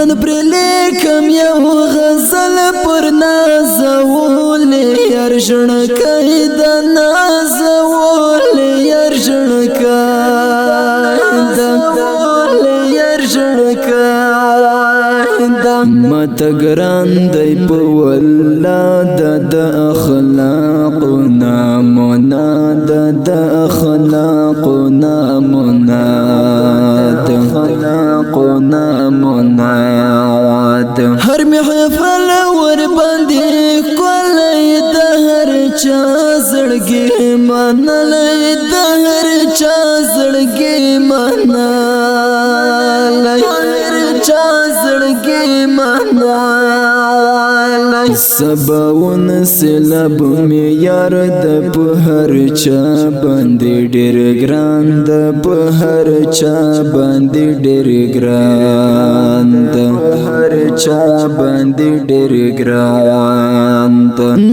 نن پر لیکم یو غزل پر نازول یار ژړکای د نازول یار ژړکای د یار ژړکای د مت ګران دی په ولاد د اخلاق نامنا د اخلاق نامنا د اخلاق نامنا هر محفل ور باندې کولای د هر چا زړګي منلای د هر چا زړګي منلای هر چا زړګي منلای سباون سلب می یار د په هر چا باندې ډېر ګران د په هر چا باندې ډېر ګران د هر چا باندې ډېر ګران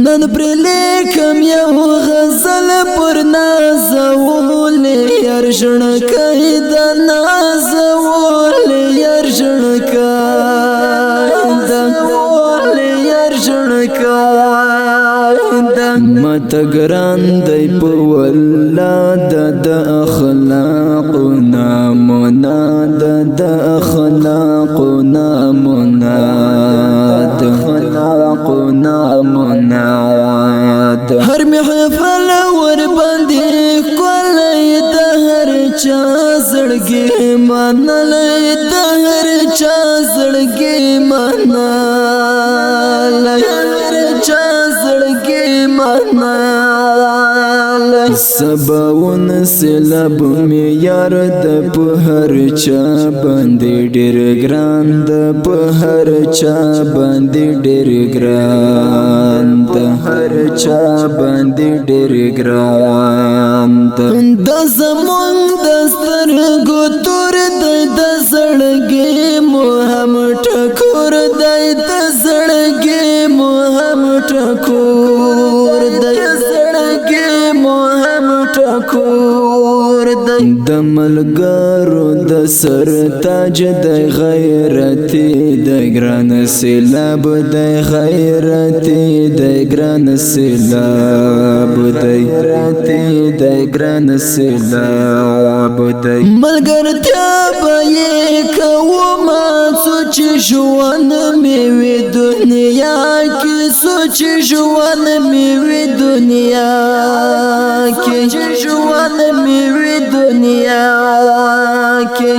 نن پر لیکم یو غزل پر نازول یار ژړکای د نازول یار ژړکای د یار ژړکای د مت ګران دی په ولاد د اخلاق نامنا د اخلاق نامنا د اخلاق نامنا هر محفل ور باندې کولای د هر چا زړګي منلای د هر چا زړګي منلای هر چا زړګي منلای سباون سلب می یار د په هر چا باندې ډېر ګران د په هر چا باندې ډېر ګران د هر چا باندې ډېر ګران د زمون د سترګو تور د زړګي مهم ټکور د زړګي مهم ټکور د زړګي مهم ټکور د ملګرو د سر تاج د غیرت د ګران سیلاب د غیرت د ګران سیلاب د غیرت د ګران سیلاب د ملګرتیا به کوم سوچ ژوند مې وي دنیا کې سوچ ژوند مې وي دنیا کې ژوند مې وي دنیا کې